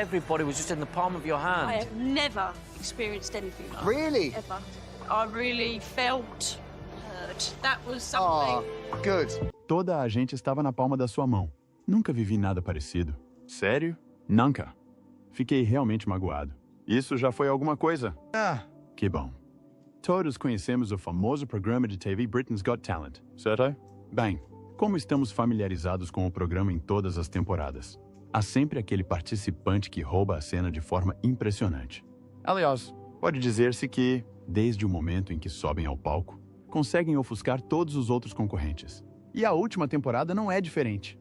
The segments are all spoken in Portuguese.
Everybody was just in the palm of your hand. I have never experienced anything like Really? that, ever. I really felt heard. That was Oh, something. good. Toda a gente estava na palma da sua mão. Nunca vivi nada parecido. Sério? Nunca. Fiquei realmente magoado. Isso já foi alguma coisa? Ah, Que bom. Todos conhecemos o famoso programa de TV Britain's Got Talent, certo? Bem, como estamos familiarizados com o programa em todas as temporadas, há sempre aquele participante que rouba a cena de forma impressionante. Aliás, pode dizer-se que, desde o momento em que sobem ao palco, conseguem ofuscar todos os outros concorrentes. E a última temporada não é diferente.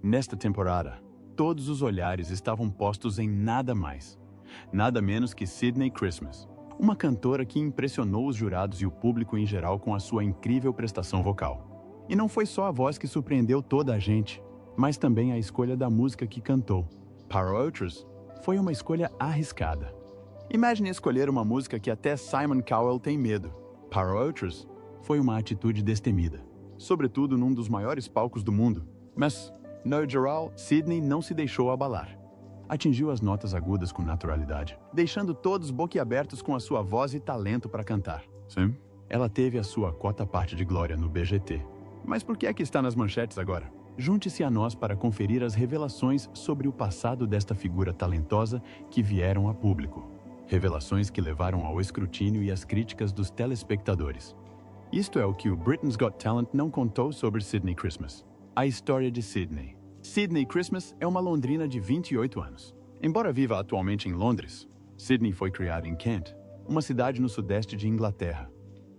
Nesta temporada, todos os olhares estavam postos em nada mais, nada menos que Sydney Christmas, uma cantora que impressionou os jurados e o público em geral com a sua incrível prestação vocal. E não foi só a voz que surpreendeu toda a gente, mas também a escolha da música que cantou. Para outros, foi uma escolha arriscada. Imagine escolher uma música que até Simon Cowell tem medo. Para outros, foi uma atitude destemida, sobretudo num dos maiores palcos do mundo. Mas, no geral, Sydney não se deixou abalar. Atingiu as notas agudas com naturalidade, deixando todos boquiabertos com a sua voz e talento para cantar. Sim, ela teve a sua cota parte de glória no BGT. Mas por que é que está nas manchetes agora? Junte-se a nós para conferir as revelações sobre o passado desta figura talentosa que vieram a público. Revelações que levaram ao escrutínio e às críticas dos telespectadores. Isto é o que o Britain's Got Talent não contou sobre Sydney Christmas. A história de Sydney. Sydney Christmas é uma londrina de 28 anos. Embora viva atualmente em Londres, Sydney foi criada em Kent, uma cidade no sudeste de Inglaterra.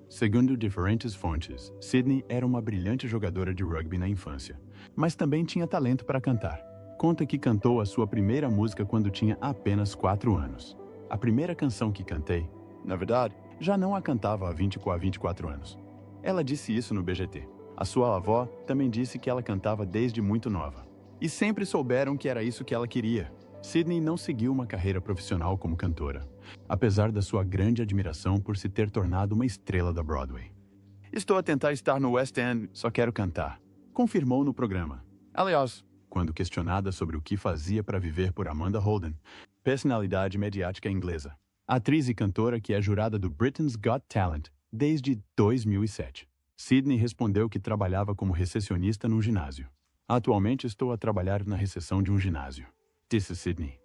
Segundo diferentes fontes, Sydney era uma brilhante jogadora de rugby na infância, mas também tinha talento para cantar. Conta que cantou a sua primeira música quando tinha apenas 4 anos. A primeira canção que cantei, na verdade, já não a cantava há 24 anos. Ela disse isso no BGT. A sua avó também disse que ela cantava desde muito nova. E sempre souberam que era isso que ela queria. Sydney não seguiu uma carreira profissional como cantora, apesar da sua grande admiração por se ter tornado uma estrela da Broadway. Estou a tentar estar no West End, só quero cantar, confirmou no programa. Aliás, quando questionada sobre o que fazia para viver por Amanda Holden, personalidade mediática inglesa, atriz e cantora que é jurada do Britain's Got Talent desde 2007. Sydney respondeu que trabalhava como recepcionista num ginásio. Atualmente estou a trabalhar na recepção de um ginásio, disse Sydney.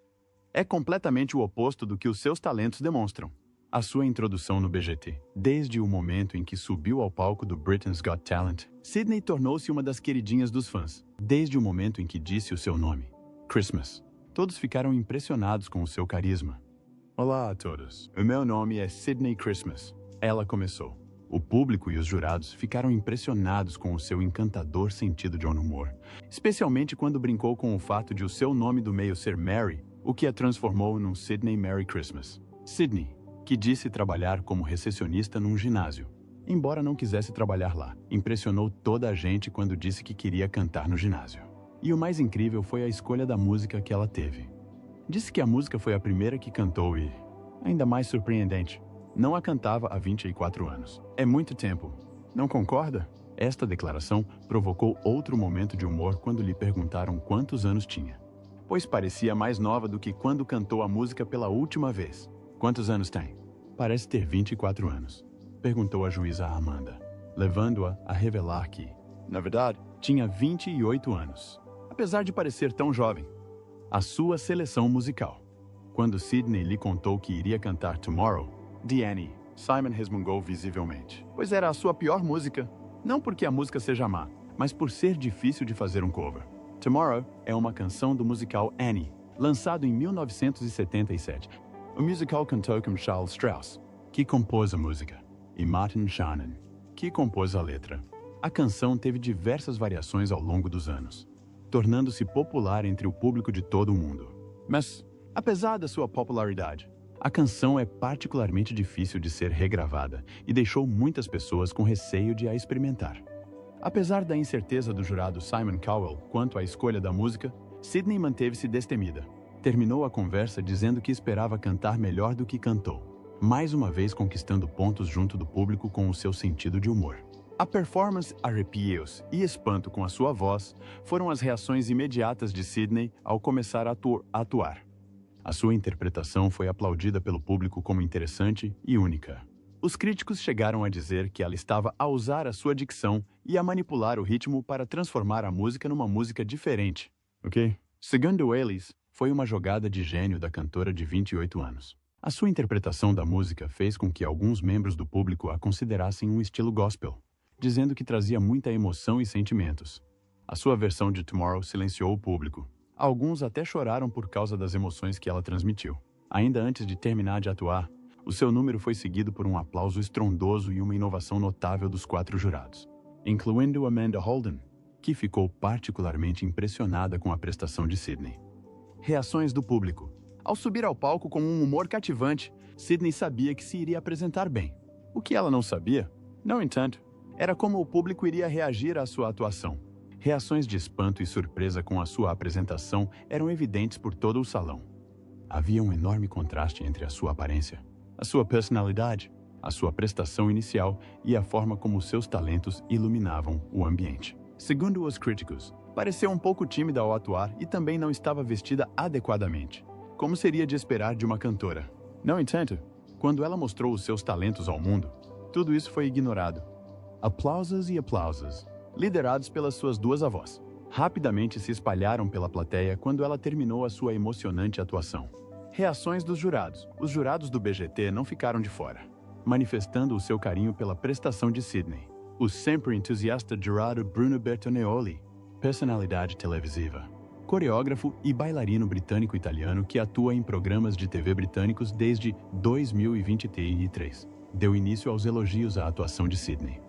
É completamente o oposto do que os seus talentos demonstram. A sua introdução no BGT, desde o momento em que subiu ao palco do Britain's Got Talent, Sydney tornou-se uma das queridinhas dos fãs, desde o momento em que disse o seu nome, Christmas. Todos ficaram impressionados com o seu carisma. Olá a todos, o meu nome é Sydney Christmas. Ela começou. O público e os jurados ficaram impressionados com o seu encantador sentido de humor, especialmente quando brincou com o fato de o seu nome do meio ser Mary, o que a transformou num Sydney Merry Christmas. Sydney, que disse trabalhar como recepcionista num ginásio, embora não quisesse trabalhar lá, impressionou toda a gente quando disse que queria cantar no ginásio. E o mais incrível foi a escolha da música que ela teve. Disse que a música foi a primeira que cantou e, ainda mais surpreendente, não a cantava há 24 anos. É muito tempo. Não concorda? Esta declaração provocou outro momento de humor quando lhe perguntaram quantos anos tinha, pois parecia mais nova do que quando cantou a música pela última vez. Quantos anos tem? Parece ter 24 anos, perguntou a juíza Amanda, levando-a a revelar que, na verdade, tinha 28 anos, apesar de parecer tão jovem. A sua seleção musical. Quando Sydney lhe contou que iria cantar Tomorrow, de Annie, Simon resmungou visivelmente, pois era a sua pior música, não porque a música seja má, mas por ser difícil de fazer um cover. Tomorrow é uma canção do musical Annie, lançado em 1977. O musical contou com Charles Strauss, que compôs a música, e Martin Shannon, que compôs a letra. A canção teve diversas variações ao longo dos anos, tornando-se popular entre o público de todo o mundo. Mas, apesar da sua popularidade, a canção é particularmente difícil de ser regravada e deixou muitas pessoas com receio de a experimentar. Apesar da incerteza do jurado Simon Cowell quanto à escolha da música, Sydney manteve-se destemida. Terminou a conversa dizendo que esperava cantar melhor do que cantou, mais uma vez conquistando pontos junto do público com o seu sentido de humor. A performance, arrepios e espanto com a sua voz foram as reações imediatas de Sydney ao começar a atuar. A sua interpretação foi aplaudida pelo público como interessante e única. Os críticos chegaram a dizer que ela estava a usar a sua dicção e a manipular o ritmo para transformar a música numa música diferente. Ok? Segundo eles, foi uma jogada de gênio da cantora de 28 anos. A sua interpretação da música fez com que alguns membros do público a considerassem um estilo gospel, dizendo que trazia muita emoção e sentimentos. A sua versão de Tomorrow silenciou o público. Alguns até choraram por causa das emoções que ela transmitiu. Ainda antes de terminar de atuar, o seu número foi seguido por um aplauso estrondoso e uma inovação notável dos 4 jurados, incluindo Amanda Holden, que ficou particularmente impressionada com a prestação de Sidney. Reações do público. Ao subir ao palco com um humor cativante, Sidney sabia que se iria apresentar bem. O que ela não sabia, no entanto, era como o público iria reagir à sua atuação. Reações de espanto e surpresa com a sua apresentação eram evidentes por todo o salão. Havia um enorme contraste entre a sua aparência, a sua personalidade, a sua prestação inicial e a forma como seus talentos iluminavam o ambiente. Segundo os críticos, pareceu um pouco tímida ao atuar e também não estava vestida adequadamente, como seria de esperar de uma cantora. No entanto, quando ela mostrou os seus talentos ao mundo, tudo isso foi ignorado. Aplausos e aplausos, liderados pelas suas 2 avós, rapidamente se espalharam pela plateia quando ela terminou a sua emocionante atuação. Reações dos jurados. Os jurados do BGT não ficaram de fora, manifestando o seu carinho pela prestação de Sidney. O sempre entusiasta jurado Bruno Bertoneoli, personalidade televisiva, coreógrafo e bailarino britânico-italiano que atua em programas de TV britânicos desde 2023, deu início aos elogios à atuação de Sidney.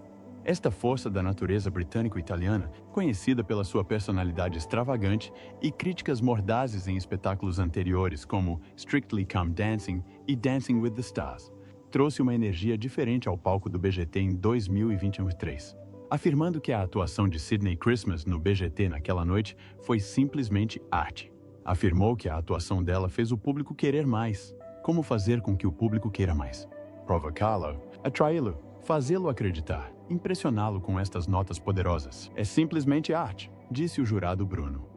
Esta força da natureza britânico-italiana, conhecida pela sua personalidade extravagante e críticas mordazes em espetáculos anteriores como Strictly Come Dancing e Dancing with the Stars, trouxe uma energia diferente ao palco do BGT em 2023, afirmando que a atuação de Sidney Christmas no BGT naquela noite foi simplesmente arte. Afirmou que a atuação dela fez o público querer mais. Como fazer com que o público queira mais? Provocá-lo, atraí-lo, fazê-lo acreditar, impressioná-lo com estas notas poderosas. É simplesmente arte, disse o jurado Bruno.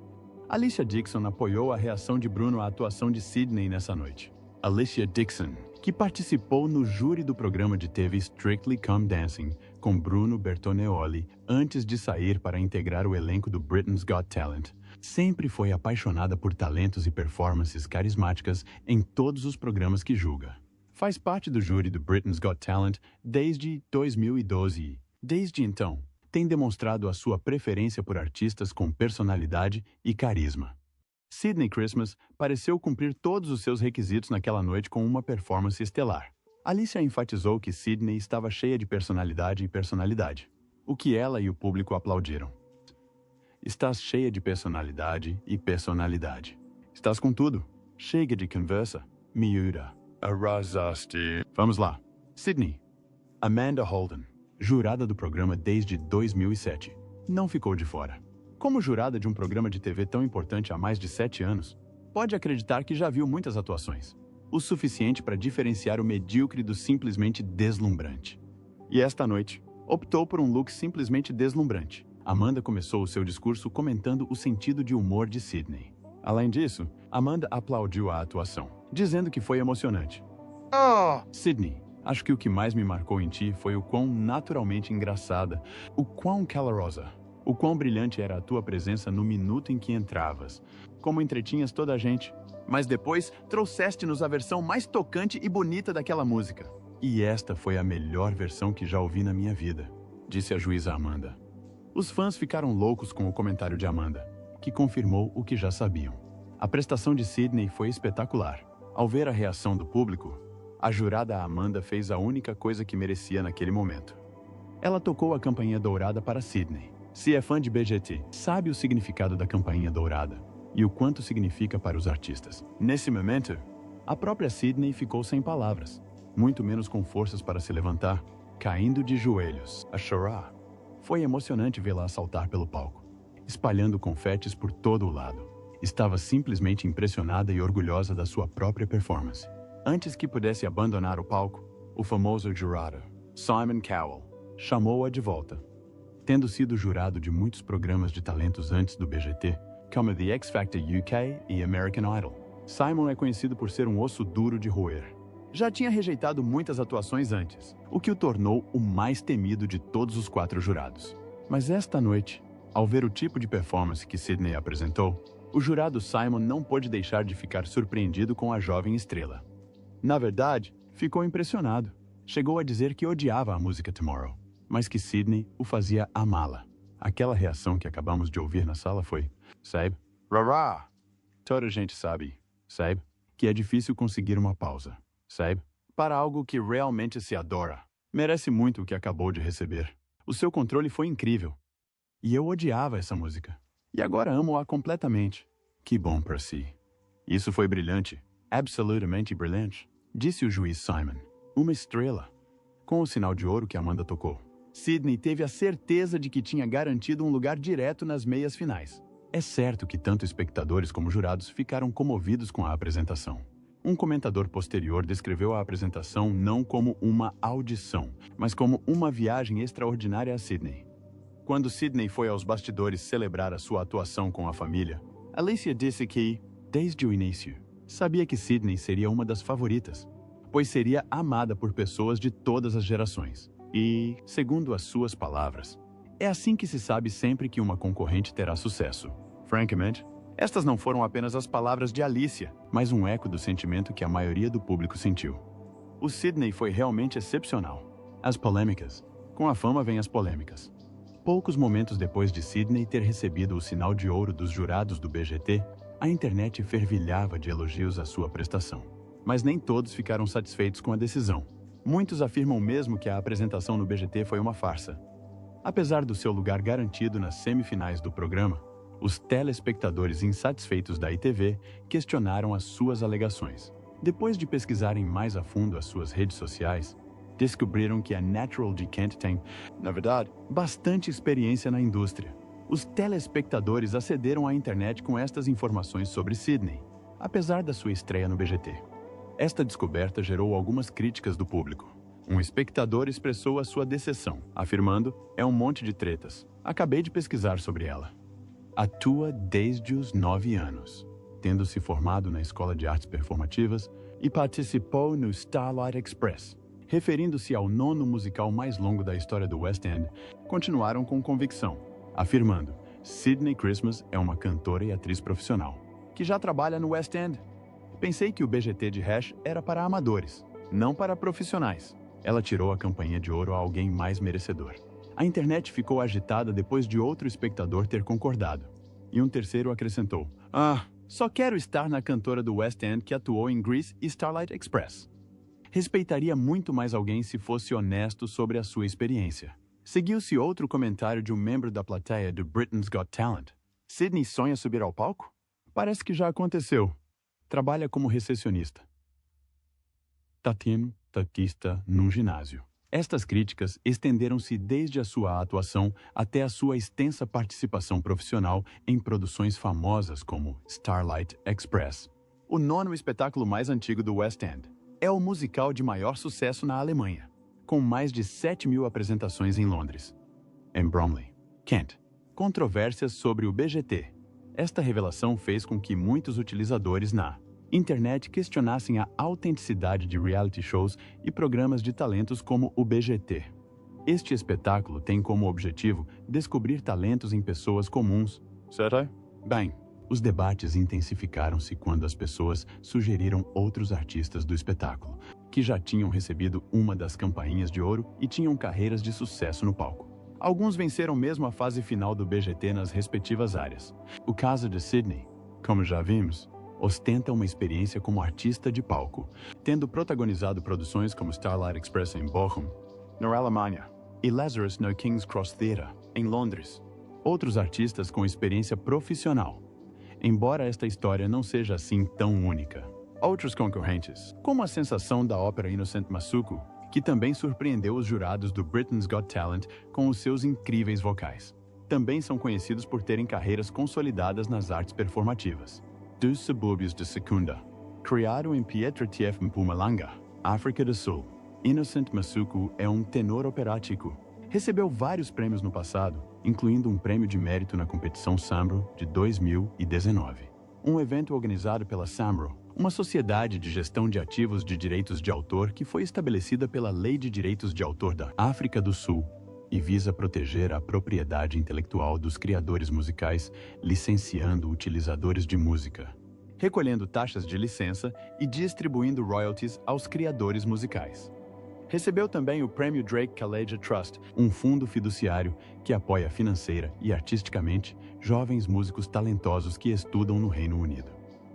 Alicia Dixon apoiou a reação de Bruno à atuação de Sidney nessa noite. Alicia Dixon, que participou no júri do programa de TV Strictly Come Dancing com Bruno Bertoneoli antes de sair para integrar o elenco do Britain's Got Talent, sempre foi apaixonada por talentos e performances carismáticas em todos os programas que julga. Faz parte do júri do Britain's Got Talent desde 2012 e, desde então, tem demonstrado a sua preferência por artistas com personalidade e carisma. Sidney Christmas pareceu cumprir todos os seus requisitos naquela noite com uma performance estelar. Alicia enfatizou que Sidney estava cheia de personalidade e personalidade, o que ela e o público aplaudiram. Estás cheia de personalidade e personalidade. Estás com tudo. Chega de conversa. Miúda. Arrasaste. Vamos lá. Sidney. Amanda Holden, jurada do programa desde 2007, não ficou de fora. Como jurada de um programa de TV tão importante há mais de 7 anos, pode acreditar que já viu muitas atuações, o suficiente para diferenciar o medíocre do simplesmente deslumbrante. E esta noite, optou por um look simplesmente deslumbrante. Amanda começou o seu discurso comentando o sentido de humor de Sidney. Além disso, Amanda aplaudiu a atuação, dizendo que foi emocionante. Sidney, acho que o que mais me marcou em ti foi o quão naturalmente engraçada, o quão calorosa, o quão brilhante era a tua presença no minuto em que entravas, como entretinhas toda a gente. Mas depois, trouxeste-nos a versão mais tocante e bonita daquela música. E esta foi a melhor versão que já ouvi na minha vida, disse a juíza Amanda. Os fãs ficaram loucos com o comentário de Amanda, que confirmou o que já sabiam. A prestação de Sidney foi espetacular. Ao ver a reação do público, a jurada Amanda fez a única coisa que merecia naquele momento. Ela tocou a campainha dourada para Sidney. Se é fã de BGT, sabe o significado da campainha dourada e o quanto significa para os artistas. Nesse momento, a própria Sidney ficou sem palavras, muito menos com forças para se levantar, caindo de joelhos, a chorar. Foi emocionante vê-la saltar pelo palco, espalhando confetes por todo o lado. Estava simplesmente impressionada e orgulhosa da sua própria performance. Antes que pudesse abandonar o palco, o famoso jurado, Simon Cowell, chamou-a de volta. Tendo sido jurado de muitos programas de talentos antes do BGT, como The X Factor UK e American Idol, Simon é conhecido por ser um osso duro de roer. Já tinha rejeitado muitas atuações antes, o que o tornou o mais temido de todos os 4 jurados. Mas esta noite, ao ver o tipo de performance que Sidney apresentou, o jurado Simon não pôde deixar de ficar surpreendido com a jovem estrela. Na verdade, ficou impressionado. Chegou a dizer que odiava a música Tomorrow, mas que Sidney o fazia amá-la. Aquela reação que acabamos de ouvir na sala foi: sabe? Rará! Toda a gente sabe, sabe? Que é difícil conseguir uma pausa, sabe? Para algo que realmente se adora. Merece muito o que acabou de receber. O seu controle foi incrível. E eu odiava essa música. E agora amo-a completamente. Que bom para si. Isso foi brilhante. Absolutamente brilhante. Disse o juiz Simon. Uma estrela. Com o sinal de ouro que Amanda tocou, Sidney teve a certeza de que tinha garantido um lugar direto nas meias finais. É certo que tanto espectadores como jurados ficaram comovidos com a apresentação. Um comentador posterior descreveu a apresentação não como uma audição, mas como uma viagem extraordinária a Sidney. Quando Sidney foi aos bastidores celebrar a sua atuação com a família, Alicia disse que, desde o início, sabia que Sidney seria uma das favoritas, pois seria amada por pessoas de todas as gerações. E, segundo as suas palavras, é assim que se sabe sempre que uma concorrente terá sucesso. Francamente, estas não foram apenas as palavras de Alicia, mas um eco do sentimento que a maioria do público sentiu. O Sidney foi realmente excepcional. As polêmicas. Com a fama vem as polêmicas. Poucos momentos depois de Sidney ter recebido o sinal de ouro dos jurados do BGT, a internet fervilhava de elogios à sua prestação. Mas nem todos ficaram satisfeitos com a decisão. Muitos afirmam mesmo que a apresentação no BGT foi uma farsa. Apesar do seu lugar garantido nas semifinais do programa, os telespectadores insatisfeitos da ITV questionaram as suas alegações. Depois de pesquisarem mais a fundo as suas redes sociais, descobriram que a Natural Decant tem, na verdade, bastante experiência na indústria. Os telespectadores acederam à internet com estas informações sobre Sidney, apesar da sua estreia no BGT. Esta descoberta gerou algumas críticas do público. Um espectador expressou a sua decepção, afirmando: "É um monte de tretas. Acabei de pesquisar sobre ela. Atua desde os 9 anos, tendo se formado na Escola de Artes Performativas e participou no Starlight Express." Referindo-se ao 9º musical mais longo da história do West End, continuaram com convicção, afirmando: Sidney Christmas é uma cantora e atriz profissional, que já trabalha no West End. Pensei que o BGT de Hash era para amadores, não para profissionais. Ela tirou a campanha de ouro a alguém mais merecedor. A internet ficou agitada depois de outro espectador ter concordado. E um terceiro acrescentou: só quero estar na cantora do West End que atuou em Grease e Starlight Express. Respeitaria muito mais alguém se fosse honesto sobre a sua experiência. Seguiu-se outro comentário de um membro da plateia do Britain's Got Talent. Sidney sonha subir ao palco? Parece que já aconteceu. Trabalha como recepcionista. Taquista num ginásio. Estas críticas estenderam-se desde a sua atuação até a sua extensa participação profissional em produções famosas como Starlight Express, o 9º espetáculo mais antigo do West End. É o musical de maior sucesso na Alemanha, com mais de 7.000 apresentações em Londres. Em Bromley, Kent, controvérsias sobre o BGT. Esta revelação fez com que muitos utilizadores na internet questionassem a autenticidade de reality shows e programas de talentos como o BGT. Este espetáculo tem como objetivo descobrir talentos em pessoas comuns, certo? Bem, os debates intensificaram-se quando as pessoas sugeriram outros artistas do espetáculo, que já tinham recebido uma das campainhas de ouro e tinham carreiras de sucesso no palco. Alguns venceram mesmo a fase final do BGT nas respectivas áreas. O caso de Sidney, como já vimos, ostenta uma experiência como artista de palco, tendo protagonizado produções como Starlight Express em Bochum, na Alemanha, e Lazarus no King's Cross Theatre, em Londres. Outros artistas com experiência profissional, embora esta história não seja assim tão única. Outros concorrentes, como a sensação da ópera Innocent Masuku, que também surpreendeu os jurados do Britain's Got Talent com os seus incríveis vocais, também são conhecidos por terem carreiras consolidadas nas artes performativas. Dos subúrbios de Secunda, criado em Pietratief, Mpumalanga, África do Sul, Innocent Masuku é um tenor operático. Recebeu vários prêmios no passado, incluindo um prêmio de mérito na competição Sambro de 2019. um evento organizado pela SAMRO, uma sociedade de gestão de ativos de direitos de autor que foi estabelecida pela Lei de Direitos de Autor da África do Sul e visa proteger a propriedade intelectual dos criadores musicais, licenciando utilizadores de música, recolhendo taxas de licença e distribuindo royalties aos criadores musicais. Recebeu também o Prêmio Drake Kalaja Trust, um fundo fiduciário que apoia financeira e artisticamente jovens músicos talentosos que estudam no Reino Unido.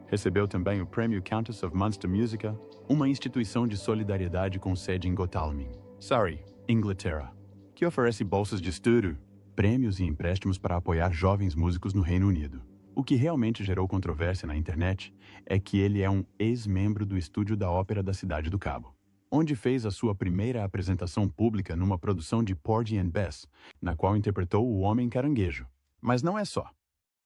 Recebeu também o Prêmio Countess of Munster Musica, uma instituição de solidariedade com sede em Godalming, Surrey, Inglaterra, que oferece bolsas de estudo, prêmios e empréstimos para apoiar jovens músicos no Reino Unido. O que realmente gerou controvérsia na internet é que ele é um ex-membro do Estúdio da Ópera da Cidade do Cabo, onde fez a sua primeira apresentação pública numa produção de Porgy and Bess, na qual interpretou o Homem Caranguejo. Mas não é só.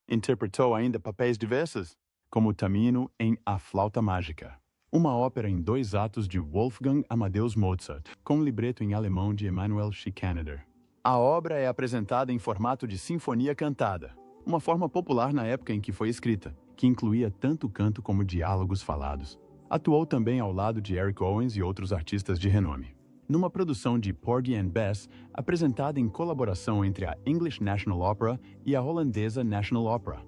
Interpretou ainda papéis diversos, como Tamino em A Flauta Mágica, uma ópera em 2 atos de Wolfgang Amadeus Mozart, com libreto em alemão de Emanuel Schikaneder. A obra é apresentada em formato de sinfonia cantada, uma forma popular na época em que foi escrita, que incluía tanto canto como diálogos falados. Atuou também ao lado de Eric Owens e outros artistas de renome, numa produção de Porgy and Bess, apresentada em colaboração entre a English National Opera e a holandesa National Opera.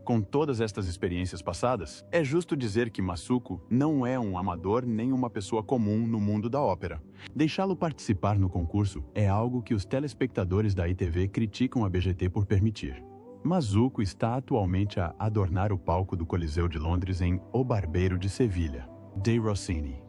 Com todas estas experiências passadas, é justo dizer que Masuku não é um amador nem uma pessoa comum no mundo da ópera. Deixá-lo participar no concurso é algo que os telespectadores da ITV criticam a BGT por permitir. Masuku está atualmente a adornar o palco do Coliseu de Londres em O Barbeiro de Sevilha, de Rossini.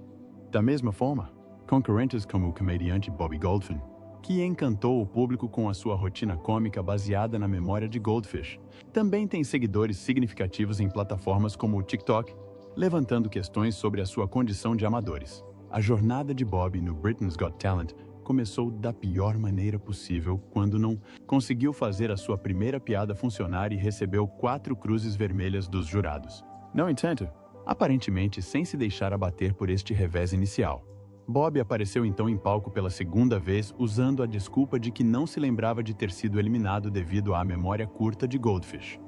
Da mesma forma, concorrentes como o comediante Bobby Goldfin, que encantou o público com a sua rotina cômica baseada na memória de Goldfish, também tem seguidores significativos em plataformas como o TikTok, levantando questões sobre a sua condição de amadores. A jornada de Bob no Britain's Got Talent começou da pior maneira possível quando não conseguiu fazer a sua primeira piada funcionar e recebeu 4 cruzes vermelhas dos jurados. No entanto, aparentemente sem se deixar abater por este revés inicial, Bob apareceu então em palco pela segunda vez usando a desculpa de que não se lembrava de ter sido eliminado devido à memória curta de Goldfish.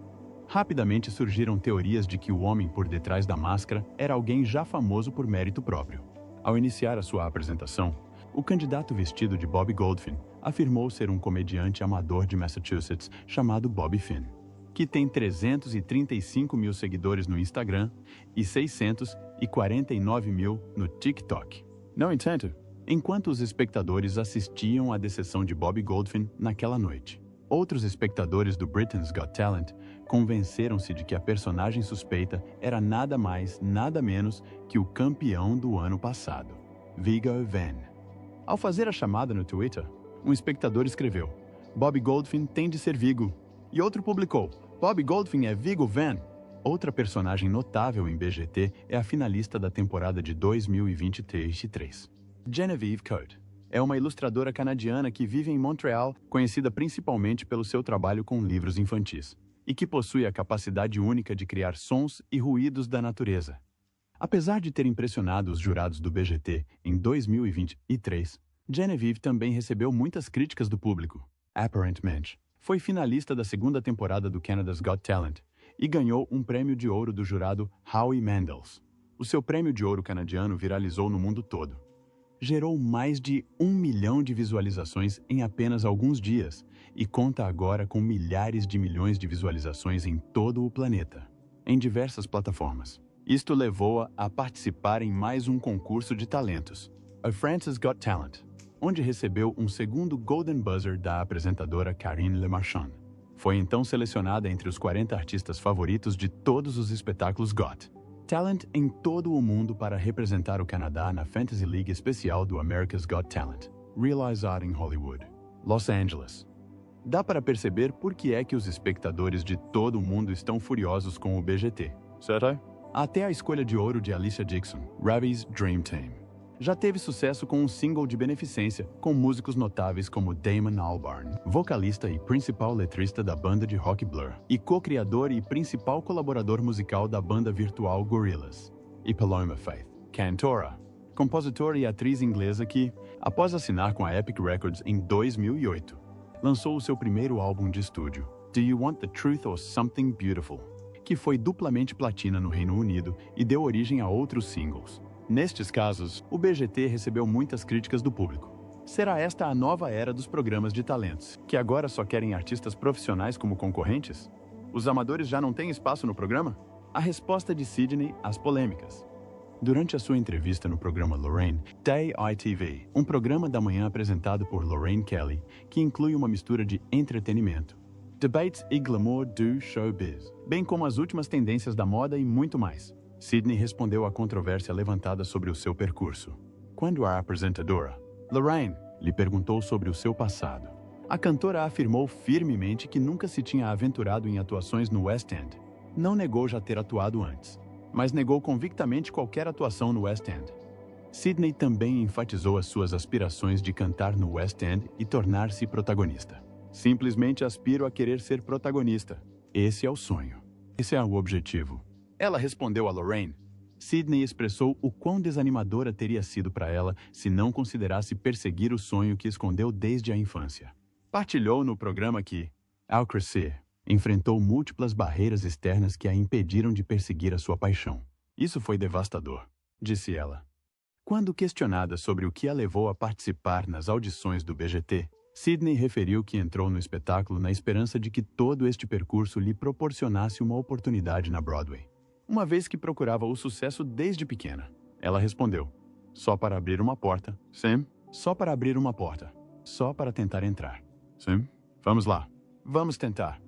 Rapidamente surgiram teorias de que o homem por detrás da máscara era alguém já famoso por mérito próprio. Ao iniciar a sua apresentação, o candidato vestido de Bobby Goldfin afirmou ser um comediante amador de Massachusetts chamado Bobby Finn, que tem 335 mil seguidores no Instagram e 649 mil no TikTok. No entanto, enquanto os espectadores assistiam à decepção de Bobby Goldfin naquela noite, outros espectadores do Britain's Got Talent convenceram-se de que a personagem suspeita era nada mais, nada menos que o campeão do ano passado, Viggo Venn. Ao fazer a chamada no Twitter, um espectador escreveu: "Bobby Goldfin tem de ser Viggo", e outro publicou: "Bobby Goldfin é Viggo Venn". Outra personagem notável em BGT é a finalista da temporada de 2023. Genevieve Coate é uma ilustradora canadiana que vive em Montreal, conhecida principalmente pelo seu trabalho com livros infantis, e que possui a capacidade única de criar sons e ruídos da natureza. Apesar de ter impressionado os jurados do BGT em 2023, Genevieve também recebeu muitas críticas do público. Aparentemente, foi finalista da segunda temporada do Canada's Got Talent, e ganhou um prêmio de ouro do jurado Howie Mandels. O seu prêmio de ouro canadiano viralizou no mundo todo. Gerou mais de 1 milhão de visualizações em apenas alguns dias e conta agora com milhares de milhões de visualizações em todo o planeta, em diversas plataformas. Isto levou-a a participar em mais um concurso de talentos, a France's Got Talent, onde recebeu um segundo Golden Buzzer da apresentadora Karine Le Marchand. Foi então selecionada entre os 40 artistas favoritos de todos os espetáculos Got Talent em todo o mundo para representar o Canadá na Fantasy League especial do America's Got Talent, realizado em Hollywood, Los Angeles. Dá para perceber por que é que os espectadores de todo o mundo estão furiosos com o BGT, certo? Até a escolha de ouro de Alicia Dixon, Ravi's Dream Team, já teve sucesso com um single de beneficência com músicos notáveis como Damon Albarn, vocalista e principal letrista da banda de rock Blur, e co-criador e principal colaborador musical da banda virtual Gorillaz, e Paloma Faith, cantora, compositora e atriz inglesa que, após assinar com a Epic Records em 2008, lançou o seu primeiro álbum de estúdio, Do You Want the Truth or Something Beautiful?, que que foi duplamente platina no Reino Unido e deu origem a outros singles. Nestes casos, o BGT recebeu muitas críticas do público. Será esta a nova era dos programas de talentos, que agora só querem artistas profissionais como concorrentes? Os amadores já não têm espaço no programa? A resposta de Sidney às polêmicas. Durante a sua entrevista no programa Lorraine, Day ITV, um programa da manhã apresentado por Lorraine Kelly, que inclui uma mistura de entretenimento, debates e glamour do showbiz, bem como as últimas tendências da moda e muito mais, Sidney respondeu à controvérsia levantada sobre o seu percurso. Quando a apresentadora, Lorraine, lhe perguntou sobre o seu passado, a cantora afirmou firmemente que nunca se tinha aventurado em atuações no West End. Não negou já ter atuado antes, mas negou convictamente qualquer atuação no West End. Sidney também enfatizou as suas aspirações de cantar no West End e tornar-se protagonista. Simplesmente aspiro a querer ser protagonista. Esse é o sonho. Esse é o objetivo. Ela respondeu a Lorraine. Sidney expressou o quão desanimadora teria sido para ela se não considerasse perseguir o sonho que escondeu desde a infância. Partilhou no programa que, ao crescer, enfrentou múltiplas barreiras externas que a impediram de perseguir a sua paixão. Isso foi devastador, disse ela. Quando questionada sobre o que a levou a participar nas audições do BGT, Sidney referiu que entrou no espetáculo na esperança de que todo este percurso lhe proporcionasse uma oportunidade na Broadway, uma vez que procurava o sucesso desde pequena. Ela respondeu, só para abrir uma porta, sim, só para abrir uma porta, só para tentar entrar. Sim, vamos lá, vamos tentar.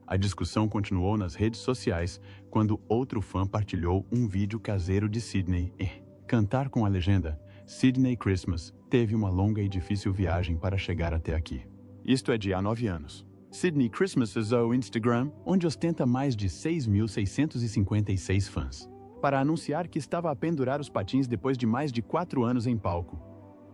A discussão continuou nas redes sociais quando outro fã partilhou um vídeo caseiro de Sidney e cantar com a legenda Sidney Christmas teve uma longa e difícil viagem para chegar até aqui. Isto é de há 9 anos. Sidney Christmas usou o Instagram, onde ostenta mais de 6.656 fãs, para anunciar que estava a pendurar os patins depois de mais de 4 anos em palco.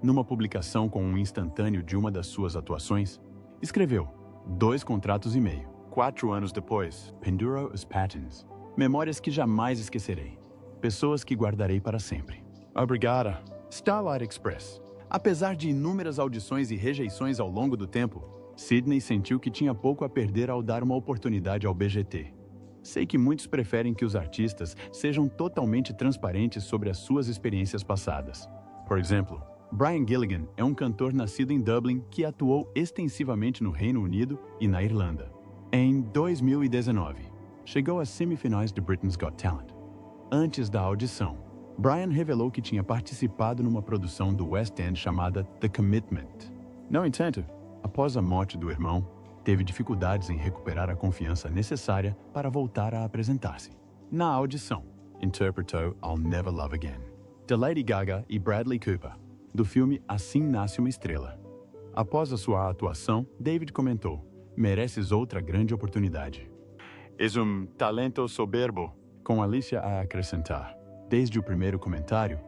Numa publicação com um instantâneo de uma das suas atuações, escreveu 2 contratos e meio. 4 anos depois, pendurou os patins. Memórias que jamais esquecerei. Pessoas que guardarei para sempre. Obrigada. Starlight Express. Apesar de inúmeras audições e rejeições ao longo do tempo, Sidney sentiu que tinha pouco a perder ao dar uma oportunidade ao BGT. Sei que muitos preferem que os artistas sejam totalmente transparentes sobre as suas experiências passadas. Por exemplo, Brian Gilligan é um cantor nascido em Dublin que atuou extensivamente no Reino Unido e na Irlanda. Em 2019, chegou às semifinais de Britain's Got Talent. Antes da audição, Brian revelou que tinha participado numa produção do West End chamada The Commitment. No entanto, após a morte do irmão, teve dificuldades em recuperar a confiança necessária para voltar a apresentar-se. Na audição, interpretou I'll Never Love Again, de Lady Gaga e Bradley Cooper, do filme Assim Nasce uma Estrela. Após a sua atuação, David comentou, mereces outra grande oportunidade. És um talento soberbo, com Alicia a acrescentar, desde o primeiro comentário,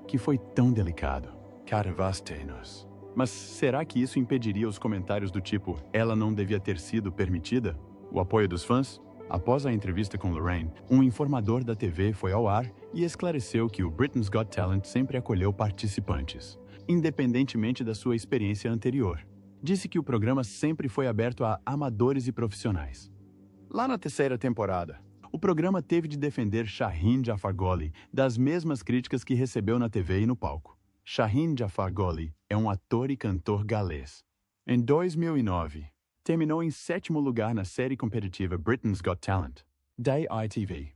que foi tão delicado. Caravaste-nos. Mas será que isso impediria os comentários do tipo, ela não devia ter sido permitida? O apoio dos fãs? Após a entrevista com Lorraine, um informador da TV foi ao ar e esclareceu que o Britain's Got Talent sempre acolheu participantes, independentemente da sua experiência anterior. Disse que o programa sempre foi aberto a amadores e profissionais. Lá na 3ª temporada, o programa teve de defender Shaheen Jafar Goli das mesmas críticas que recebeu na TV e no palco. Shaheen Jafar Goli é um ator e cantor galês. Em 2009, terminou em 7º lugar na série competitiva Britain's Got Talent, da ITV.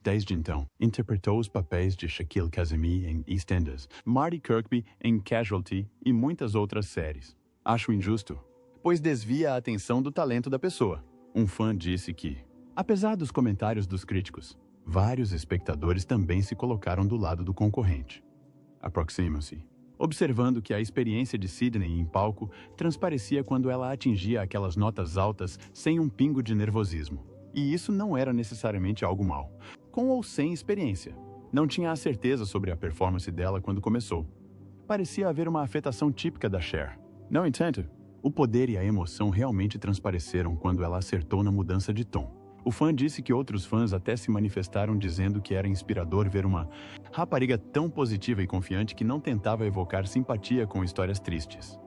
Desde então, interpretou os papéis de Shaquille Kazemi em EastEnders, Marty Kirkby em Casualty e muitas outras séries. Acho injusto, pois desvia a atenção do talento da pessoa. Um fã disse que, apesar dos comentários dos críticos, vários espectadores também se colocaram do lado do concorrente. Aproximam-se, observando que a experiência de Sidney em palco transparecia quando ela atingia aquelas notas altas sem um pingo de nervosismo. E isso não era necessariamente algo mau. Com ou sem experiência, não tinha a certeza sobre a performance dela quando começou. Parecia haver uma afetação típica da Cher. No entanto, o poder e a emoção realmente transpareceram quando ela acertou na mudança de tom. O fã disse que outros fãs até se manifestaram dizendo que era inspirador ver uma rapariga tão positiva e confiante que não tentava evocar simpatia com histórias tristes.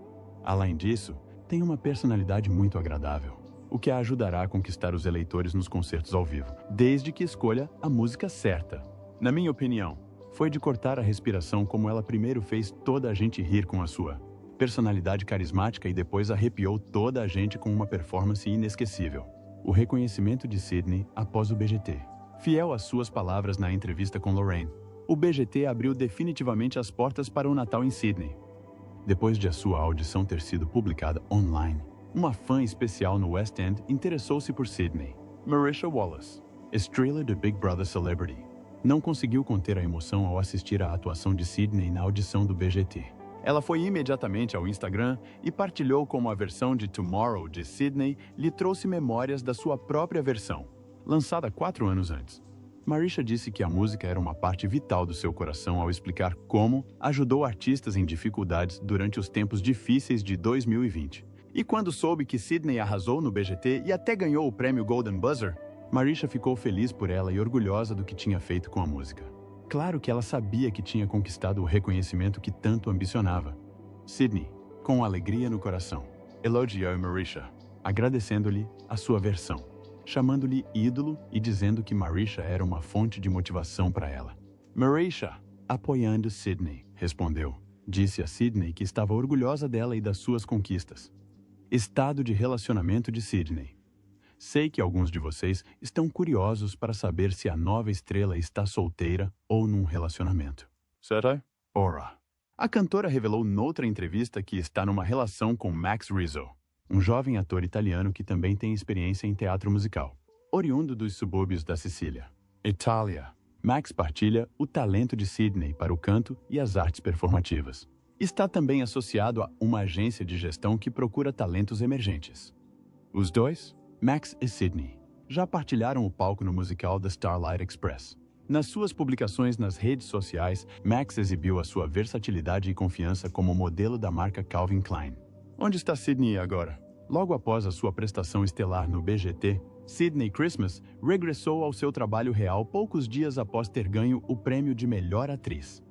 Além disso, tem uma personalidade muito agradável. o que a ajudará a conquistar os eleitores nos concertos ao vivo, desde que escolha a música certa. Na minha opinião, foi de cortar a respiração como ela primeiro fez toda a gente rir com a sua personalidade carismática e depois arrepiou toda a gente com uma performance inesquecível. O reconhecimento de Sydney após o BGT. Fiel às suas palavras na entrevista com Lorraine, o BGT abriu definitivamente as portas para o Natal em Sydney. Depois de a sua audição ter sido publicada online, uma fã especial no West End interessou-se por Sydney. Marisha Wallace, estrela de Big Brother Celebrity, não conseguiu conter a emoção ao assistir à atuação de Sydney na audição do BGT. Ela foi imediatamente ao Instagram e partilhou como a versão de Tomorrow de Sydney lhe trouxe memórias da sua própria versão, lançada 4 anos antes. Marisha disse que a música era uma parte vital do seu coração ao explicar como ajudou artistas em dificuldades durante os tempos difíceis de 2020. E quando soube que Sydney arrasou no BGT e até ganhou o prêmio Golden Buzzer, Marisha ficou feliz por ela e orgulhosa do que tinha feito com a música. Claro que ela sabia que tinha conquistado o reconhecimento que tanto ambicionava. Sydney, com alegria no coração, elogiou Marisha, agradecendo-lhe a sua versão, chamando-lhe ídolo e dizendo que Marisha era uma fonte de motivação para ela. Marisha, apoiando Sydney, respondeu. Disse a Sydney que estava orgulhosa dela e das suas conquistas. Estado de relacionamento de Sydney. Sei que alguns de vocês estão curiosos para saber se a nova estrela está solteira ou num relacionamento. Será? Ora. A cantora revelou noutra entrevista que está numa relação com Max Rizzo, um jovem ator italiano que também tem experiência em teatro musical, oriundo dos subúrbios da Sicília, Itália. Max partilha o talento de Sydney para o canto e as artes performativas. Está também associado a uma agência de gestão que procura talentos emergentes. Os dois, Max e Sydney, já partilharam o palco no musical The Starlight Express. Nas suas publicações nas redes sociais, Max exibiu a sua versatilidade e confiança como modelo da marca Calvin Klein. Onde está Sydney agora? Logo após a sua prestação estelar no BGT, Sydney Christmas regressou ao seu trabalho real poucos dias após ter ganho o prêmio de melhor atriz.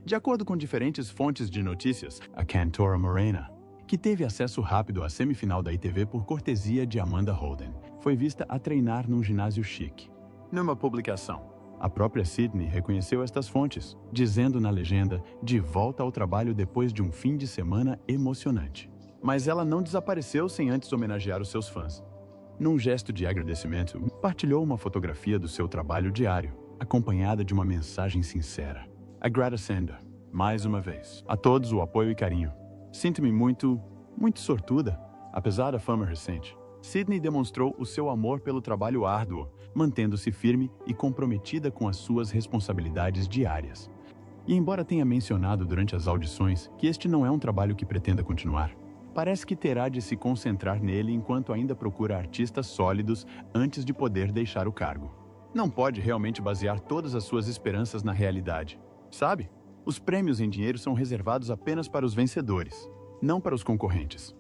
De acordo com diferentes fontes de notícias, a cantora Morena, que teve acesso rápido à semifinal da ITV por cortesia de Amanda Holden, foi vista a treinar num ginásio chique. Numa publicação, a própria Sydney reconheceu estas fontes, dizendo na legenda, de volta ao trabalho depois de um fim de semana emocionante. Mas ela não desapareceu sem antes homenagear os seus fãs. Num gesto de agradecimento, partilhou uma fotografia do seu trabalho diário, acompanhada de uma mensagem sincera. Agradecendo, mais uma vez, a todos o apoio e carinho. Sinto-me muito sortuda. Apesar da fama recente, Sydney demonstrou o seu amor pelo trabalho árduo, mantendo-se firme e comprometida com as suas responsabilidades diárias. E embora tenha mencionado durante as audições que este não é um trabalho que pretenda continuar, parece que terá de se concentrar nele enquanto ainda procura artistas sólidos antes de poder deixar o cargo. Não pode realmente basear todas as suas esperanças na realidade. Sabe? Os prêmios em dinheiro são reservados apenas para os vencedores, não para os concorrentes.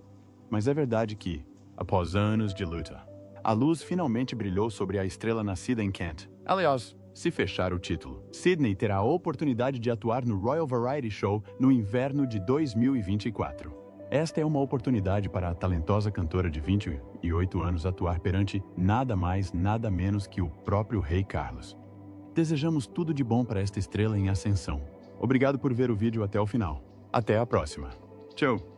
Mas é verdade que, após anos de luta, a luz finalmente brilhou sobre a estrela nascida em Kent. Aliás, se fechar o título, Sydney terá a oportunidade de atuar no Royal Variety Show no inverno de 2024. Esta é uma oportunidade para a talentosa cantora de 28 anos atuar perante nada mais, nada menos que o próprio Rei Carlos. Desejamos tudo de bom para esta estrela em ascensão. Obrigado por ver o vídeo até o final. Até a próxima. Tchau!